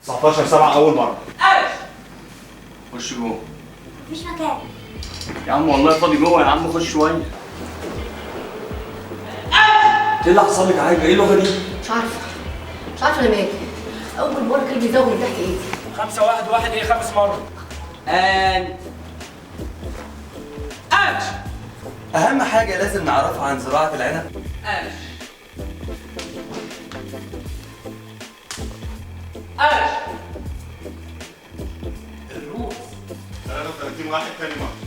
19/7 اول مره. خش جوه. مفيش مكان. يا عم والله فاضي جوه يا عم، خش شويه. ايه اللي حصل لك يا حاجه؟ ايه اللغه دي؟ مش عارفه انا مالي. اول مره كلب يزوغ من تحت ايدي. 5-1-1 ايه 5 مرات. اهم حاجه لازم نعرفها عن زراعه العنب. الروس 33 واحد تاني مره.